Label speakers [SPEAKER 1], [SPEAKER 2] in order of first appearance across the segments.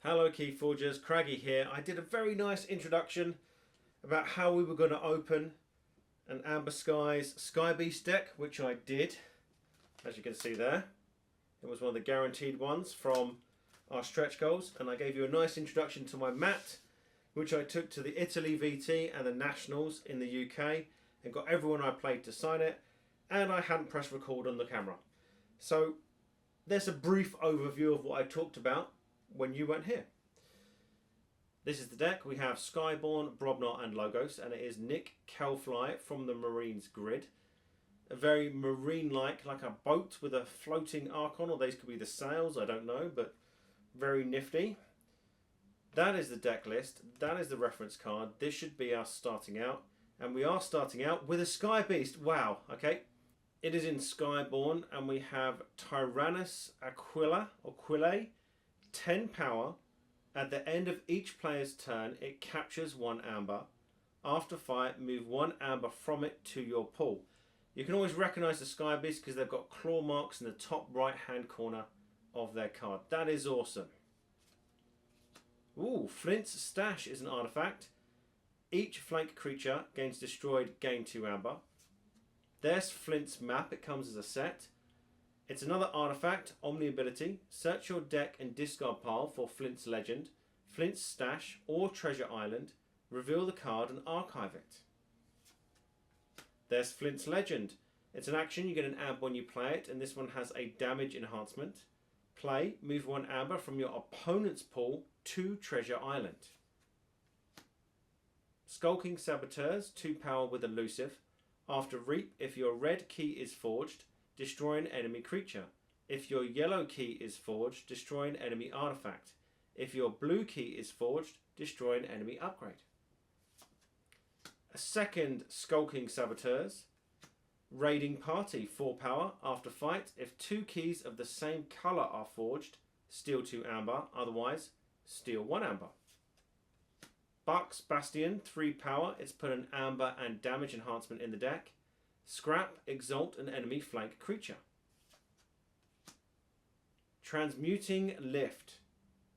[SPEAKER 1] Hello Keyforgers, Kraggy here. I did a very nice introduction about how we were going to open an Aember Skies Skybeast deck, which I did, as you can see there. It was one of the guaranteed ones from our stretch goals, and I gave you a nice introduction to my mat, which I took to the Italy VT and the Nationals in the UK, and got everyone I played to sign it, and I hadn't pressed record on the camera. So there's a brief overview of what I talked about when you weren't here. This is the deck. We have Skyborn, Brobnar and Logos, and it is Nick Kelfly from the Marines grid. A very marine-like, like a boat with a floating Archon, or these could be the sails, I don't know, but very nifty. That is the deck list. That is the reference card. This should be us starting out, and we are starting out with a Skybeast. Wow, okay. It is in Skyborn, and we have Tyrannus Aquila, or Quille, 10 power. At the end of each player's turn, it captures one amber. After fight, move one amber from it to your pool. You can always recognise the Skybeast because they've got claw marks in the top right hand corner of their card. That is awesome. Ooh, Flint's Stash is an artifact. Each flank creature gains destroyed, gain 2 amber. There's Flint's map, it comes as a set. It's another artifact, Omni ability. Search your deck and discard pile for Flint's Legend, Flint's Stash or Treasure Island. Reveal the card and archive it. There's Flint's Legend. It's an action, you get an amber when you play it, and this one has a damage enhancement. Play, move 1 amber from your opponent's pool to Treasure Island. Skulking Saboteurs, 2 power with elusive. After Reap, if your red key is forged, destroy an enemy creature. If your yellow key is forged, destroy an enemy artifact. If your blue key is forged, destroy an enemy upgrade. A second Skulking Saboteurs. Raiding Party, 4 power. After fight, if 2 keys of the same colour are forged, steal 2 amber, otherwise steal 1 amber. Buck's Bastion, 3 power. It's put an amber and damage enhancement in the deck. Scrap, exalt an enemy flank creature. Transmuting Lift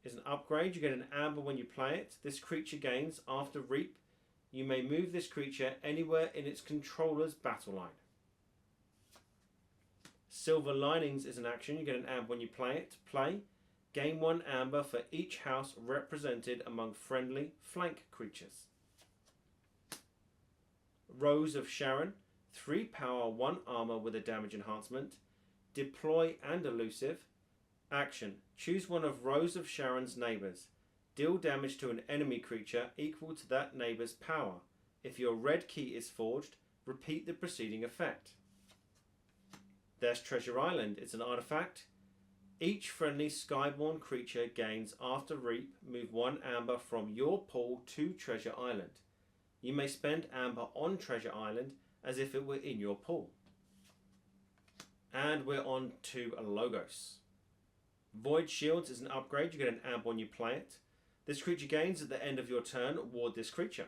[SPEAKER 1] is an upgrade. You get an amber when you play it. This creature gains, after Reap, you may move this creature anywhere in its controller's battle line. Silver Linings is an action. You get an amber when you play it. Play, gain 1 amber for each house represented among friendly flank creatures. Rose of Sharon, 3 power, 1 armor with a damage enhancement. Deploy and elusive. Action, choose one of Rose of Sharon's neighbours. Deal damage to an enemy creature equal to that neighbour's power. If your red key is forged, repeat the preceding effect. There's Treasure Island. It's an artifact. Each friendly Skyborn creature gains, after Reap, move 1 amber from your pool to Treasure Island. You may spend amber on Treasure Island as if it were in your pool. And we're on to Logos. Void Shields is an upgrade. You get an amber when you play it. This creature gains at the end of your turn. Ward this creature.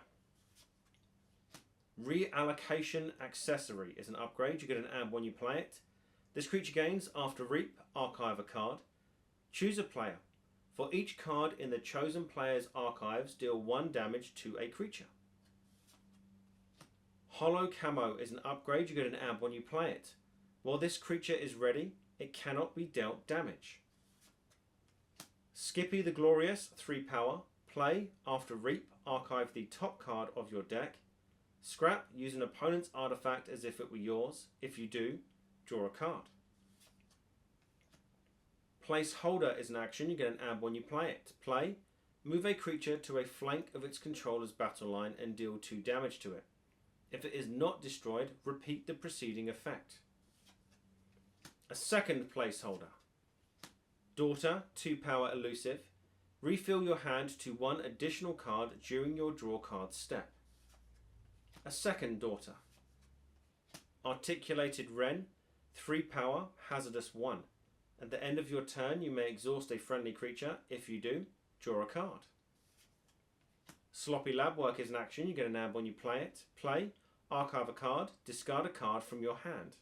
[SPEAKER 1] Reallocation Accessory is an upgrade. You get an amber when you play it. This creature gains, after Reap, archive a card. Choose a player. For each card in the chosen player's archives, deal 1 damage to a creature. Hollow Camo is an upgrade. You get an amber when you play it. While this creature is ready, it cannot be dealt damage. Skippy the Glorious, 3 power. Play, after Reap, archive the top card of your deck. Scrap, use an opponent's artifact as if it were yours. If you do, draw a card. Placeholder is an action. You get an amber when you play it. Play, move a creature to a flank of its controller's battle line and deal 2 damage to it. If it is not destroyed, repeat the preceding effect. A second placeholder. Daughter, 2 power elusive. Refill your hand to 1 additional card during your draw card step. A second Daughter. Articulated Wren, 3 power, hazardous 1. At the end of your turn, you may exhaust a friendly creature. If you do, draw a card. Sloppy Lab Work is an action. You get an amber when you play it. Play, archive a card, discard a card from your hand.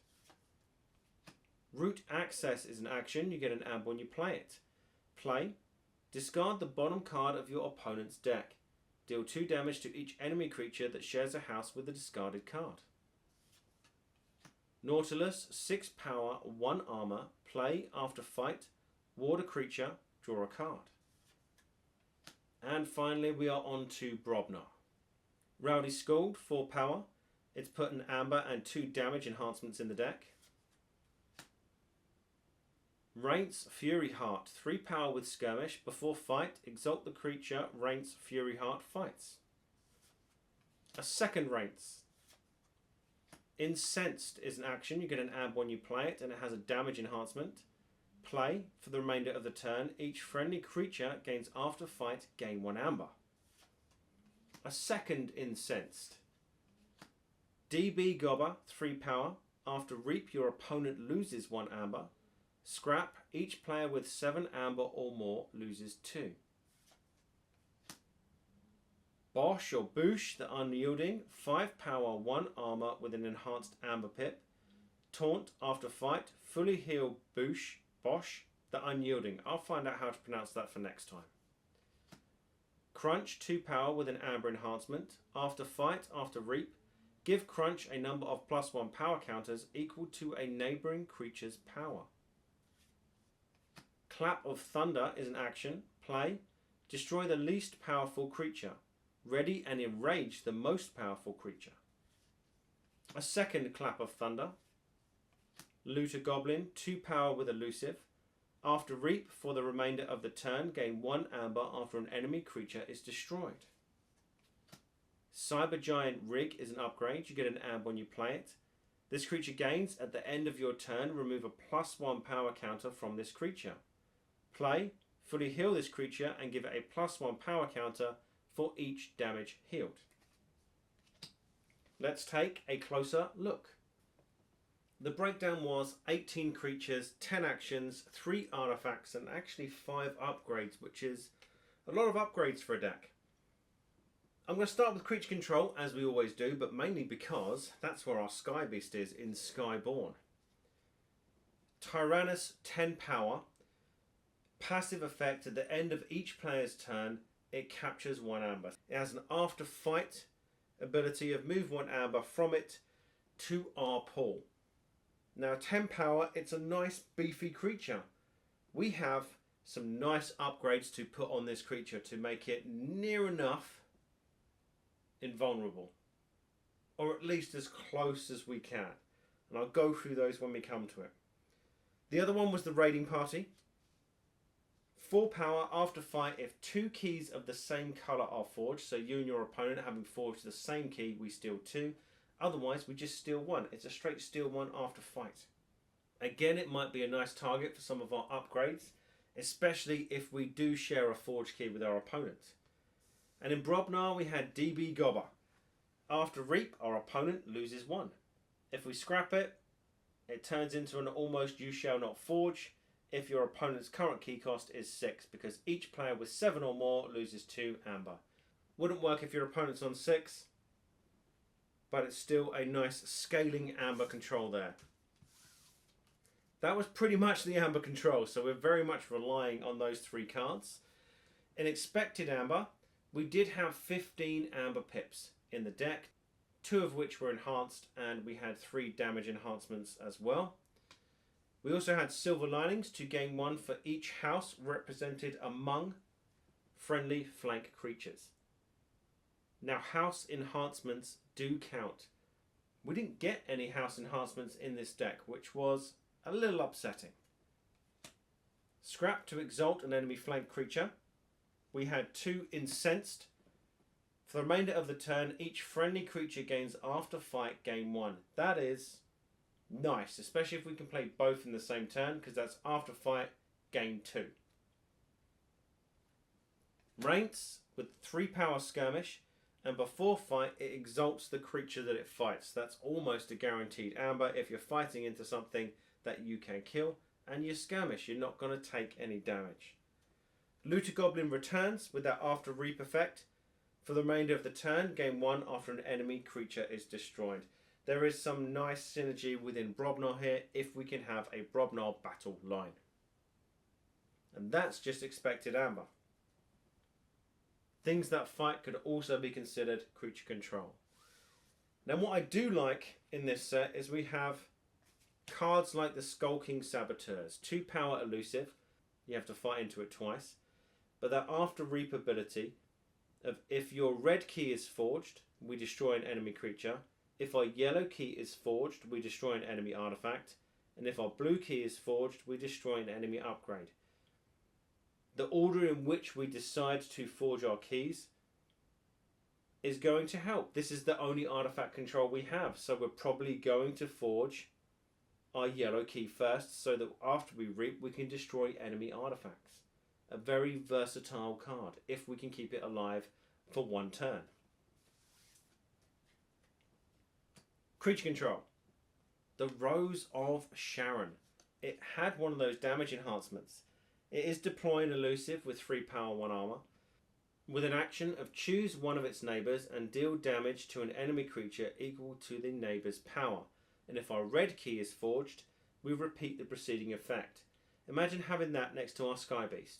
[SPEAKER 1] Route Access is an action. You get an amber when you play it. Play, Discard the bottom card of your opponent's deck. Deal 2 damage to each enemy creature that shares a house with the discarded card. Nautilus, 6 power, 1 armor, play after fight, ward a creature, draw a card. And finally we are on to Brobnar. Rowdy Scald, 4 power. It's put an Amber and 2 damage enhancements in the deck. Rain's Fury Heart, 3 power with Skirmish. Before fight, exalt the creature Rain's Fury Heart fights. A second Rain's. Incensed is an action. You get an Amber when you play it, and it has a damage enhancement. Play, for the remainder of the turn, each friendly creature gains after fight, gain 1 Amber. A second Incensed. DB Gobber, 3 power. After Reap, your opponent loses 1 Amber. Scrap, each player with 7 Amber or more loses 2. Bosch or Boosh, the Unyielding, 5 power, 1 armor with an enhanced Amber pip. Taunt, after fight, fully heal Bosch, the Unyielding. I'll find out how to pronounce that for next time. Crunch, 2 power with an Amber enhancement. After fight, after Reap, give Crunch a number of +1 power counters equal to a neighbouring creature's power. Clap of Thunder is an action. Play, destroy the least powerful creature. Ready and enrage the most powerful creature. A second Clap of Thunder. Loot a Goblin, 2 power with Elusive. After Reap, for the remainder of the turn, gain 1 Amber after an enemy creature is destroyed. Cyber Giant Rig is an upgrade. You get an Amber when you play it. This creature gains, at the end of your turn, remove a +1 power counter from this creature. Play, fully heal this creature and give it a +1 power counter for each damage healed. Let's take a closer look. The breakdown was 18 creatures, 10 actions, 3 artifacts, and actually 5 upgrades, which is a lot of upgrades for a deck. I'm going to start with creature control, as we always do, but mainly because that's where our Skybeast is in Skyborn. Tyrannus, 10 power. Passive effect, at the end of each player's turn, it captures 1 Amber. It has an after fight ability of move 1 Amber from it to our pool. Now 10 power, it's a nice beefy creature. We have some nice upgrades to put on this creature to make it near enough invulnerable, or at least as close as we can, and I'll go through those when we come to it. The other one was the Raiding Party. 4 power, after fight, if 2 keys of the same colour are forged, so you and your opponent having forged the same key, we steal 2. Otherwise, we just steal 1. It's a straight steal 1 after fight. Again, it might be a nice target for some of our upgrades, especially if we do share a forged key with our opponent. And in Brobnar, we had DB Gobber. After Reap, our opponent loses 1. If we scrap it, it turns into an almost you shall not forge if your opponent's current key cost is 6, because each player with 7 or more loses 2 Amber. Wouldn't work if your opponent's on 6, but it's still a nice scaling Amber control there. That was pretty much the Amber control, so we're very much relying on those 3 cards. In Expected Amber, we did have 15 Amber pips in the deck, 2 of which were enhanced, and we had 3 damage enhancements as well. We also had Silver Linings to gain 1 for each house represented among friendly flank creatures. Now, house enhancements do count. We didn't get any house enhancements in this deck, which was a little upsetting. Scrap to exalt an enemy flank creature. We had 2 Incensed. For the remainder of the turn, each friendly creature gains after fight, gain 1. That is nice, especially if we can play both in the same turn, because that's after fight, gain 2. Raints with 3 power Skirmish, and before fight it exalts the creature that it fights. That's almost a guaranteed Amber if you're fighting into something that you can kill, and you Skirmish, you're not going to take any damage. Looter Goblin returns with that after Reap effect. For the remainder of the turn, gain 1 after an enemy creature is destroyed. There is some nice synergy within Brobnar here if we can have a Brobnar battle line. And that's just Expected Amber. Things that fight could also be considered creature control. Now what I do like in this set is we have cards like the Skulking Saboteurs. 2 power elusive, you have to fight into it twice. But that after reap ability of if your red key is forged, we destroy an enemy creature. If our yellow key is forged, we destroy an enemy artifact. And if our blue key is forged, we destroy an enemy upgrade. The order in which we decide to forge our keys is going to help. This is the only artifact control we have, so we're probably going to forge our yellow key first so that after we reap we can destroy enemy artifacts. A very versatile card if we can keep it alive for one turn. Creature control. The Rose of Sharon. It had one of those damage enhancements. It is deploying elusive with 3 power 1 armor. With an action of choose one of its neighbours and deal damage to an enemy creature equal to the neighbour's power. And if our red key is forged, we repeat the preceding effect. Imagine having that next to our Skybeast.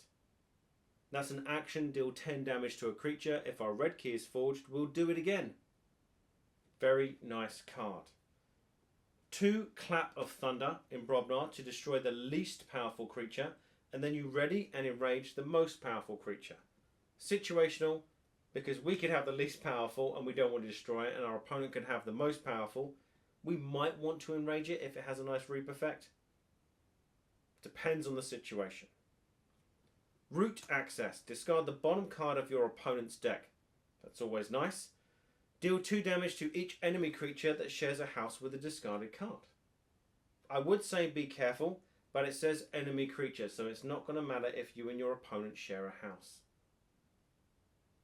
[SPEAKER 1] That's an action, deal 10 damage to a creature. If our red key is forged, we'll do it again. Very nice card. 2 Clap of Thunder in Brobnar to destroy the least powerful creature, and then you ready and enrage the most powerful creature. Situational, because we could have the least powerful and we don't want to destroy it, and our opponent can have the most powerful. We might want to enrage it if it has a nice reap effect. Depends on the situation. Root Access. Discard the bottom card of your opponent's deck. That's always nice. Deal 2 damage to each enemy creature that shares a house with a discarded card. I would say be careful, but it says enemy creature, so it's not going to matter if you and your opponent share a house.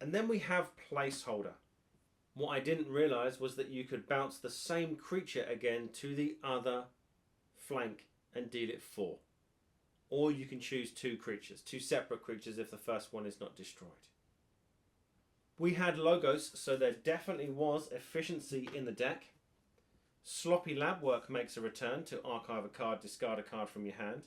[SPEAKER 1] And then we have Placeholder. What I didn't realise was that you could bounce the same creature again to the other flank and deal it 4. Or you can choose 2 creatures, 2 separate creatures if the first one is not destroyed. We had logos, so there definitely was efficiency in the deck. Sloppy Lab Work makes a return to archive a card, discard a card from your hand.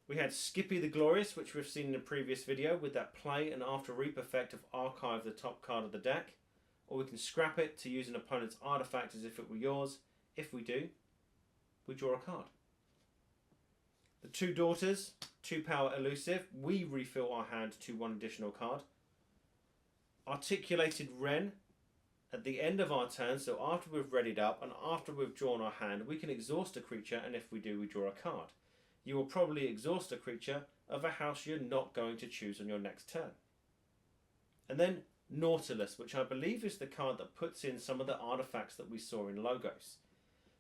[SPEAKER 1] We had Skippy the Glorious, which we've seen in a previous video, with that play and after reap effect of archive the top card of the deck. Or we can scrap it to use an opponent's artifact as if it were yours. If we do, we draw a card. The 2 Daughters, 2 power elusive. We refill our hand to 1 additional card. Articulated Wren. At the end of our turn, so after we've readied up and after we've drawn our hand, we can exhaust a creature, and if we do, we draw a card. You will probably exhaust a creature of a house you're not going to choose on your next turn. And then Nautilus, which I believe is the card that puts in some of the artifacts that we saw in logos.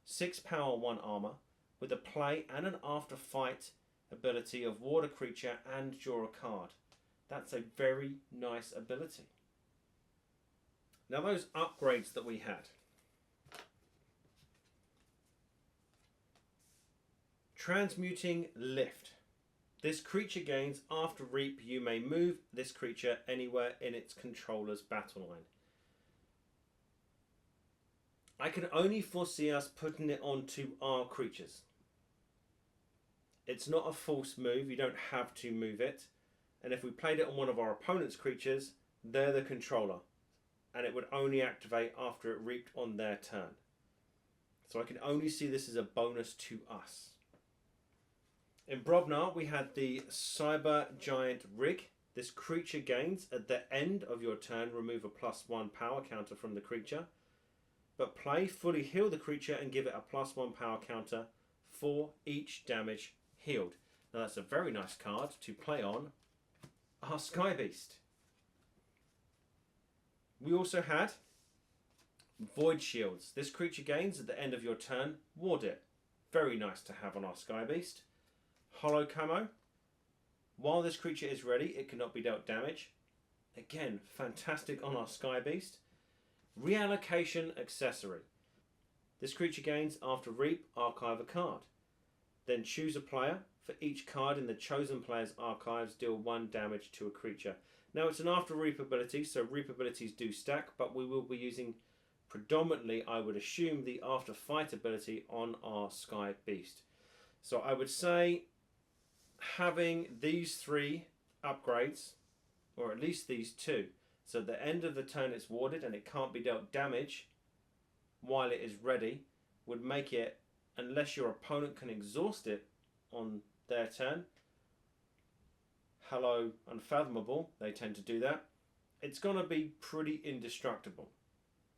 [SPEAKER 1] 6 power 1 armor with a play and an after fight ability of ward a creature and draw a card. That's a very nice ability. Now those upgrades that we had. Transmuting Lift. This creature gains after reap. You may move this creature anywhere in its controller's battle line. I can only foresee us putting it onto our creatures. It's not a forced move. You don't have to move it. And if we played it on one of our opponent's creatures, they're the controller. And it would only activate after it reaped on their turn. So I can only see this as a bonus to us. In Brobnar, we had the Cyber Giant Rig. This creature gains at the end of your turn, remove a +1 power counter from the creature. But play, fully heal the creature and give it a +1 power counter for each damage healed. Now that's a very nice card to play on our Skybeast. We also had Void Shields. This creature gains at the end of your turn, ward it. Very nice to have on our Skybeast. Hollow Camo. While this creature is ready, it cannot be dealt damage. Again, fantastic on our Skybeast. Reallocation Accessory. This creature gains after reap, archive a card. Then choose a player. For each card in the chosen player's archives, deal 1 damage to a creature. Now it's an after reap ability, so reap abilities do stack, but we will be using predominantly, I would assume, the after fight ability on our Skybeast. So I would say having these 3 upgrades, or at least these 2, So at the end of the turn it's warded and it can't be dealt damage while it is ready, would make it, unless your opponent can exhaust it on their turn, hello Unfathomable, they tend to do that, it's going to be pretty indestructible.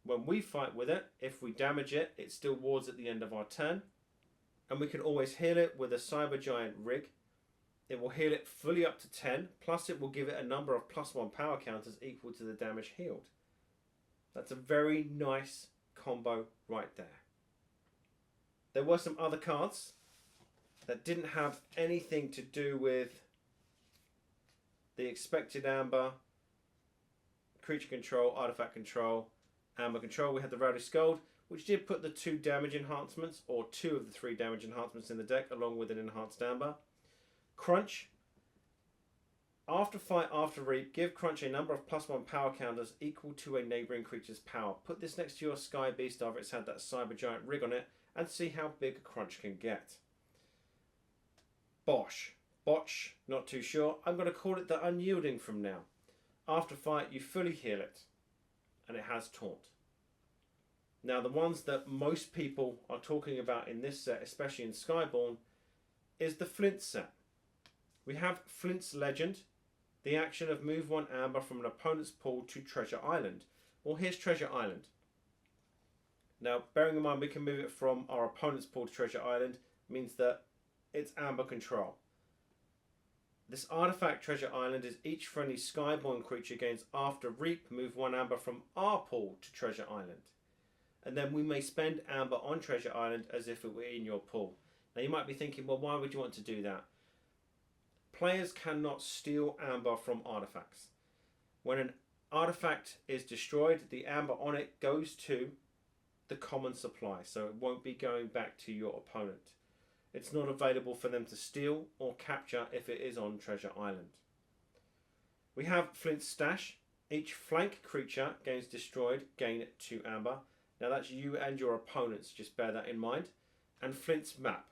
[SPEAKER 1] When we fight with it, if we damage it, it still wards at the end of our turn, and we can always heal it with a Cyber Giant rig. It will heal it fully up to 10, plus it will give it a number of +1 power counters equal to the damage healed. That's a very nice combo right there. There were some other cards that didn't have anything to do with the expected Amber, creature control, artifact control, Amber control. We had the Rowdy Scold, which did put the 2 damage enhancements, or 2 of the 3 damage enhancements in the deck, along with an enhanced Amber. Crunch. After fight, after reap, give Crunch a number of +1 power counters equal to a neighbouring creature's power. Put this next to your Skybeast after it's had that Cyber Giant rig on it, and see how big a Crunch can get. Bosh. Botch, not too sure. I'm going to call it the Unyielding from now. After fight, you fully heal it, and it has Taunt. Now, the ones that most people are talking about in this set, especially in Skyborn, is the Flint set. We have Flint's Legend, the action of move 1 Amber from an opponent's pool to Treasure Island. Well, here's Treasure Island. Now, bearing in mind we can move it from our opponent's pool to Treasure Island, means that it's Amber control. This artifact Treasure Island is each friendly Skyborn creature gains after reap, move 1 Amber from our pool to Treasure Island. And then we may spend Amber on Treasure Island as if it were in your pool. Now you might be thinking, well, why would you want to do that? Players cannot steal Amber from artifacts. When an artifact is destroyed, the Amber on it goes to the common supply, so it won't be going back to your opponent. It's not available for them to steal or capture if it is on Treasure Island. We have Flint's Stash. Each flank creature gains destroyed, gain 2 Amber. Now that's you and your opponents, just bear that in mind. And Flint's Map.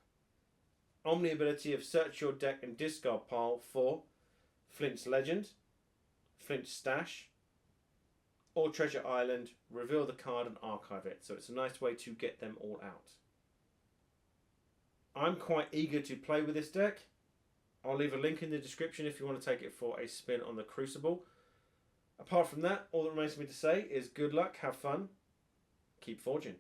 [SPEAKER 1] Omni ability of search your deck and discard pile for Flint's Legend, Flint's Stash, or Treasure Island, reveal the card and archive it. So it's a nice way to get them all out. I'm quite eager to play with this deck. I'll leave a link in the description if you want to take it for a spin on the Crucible. Apart from that, all that remains for me to say is good luck, have fun, keep forging.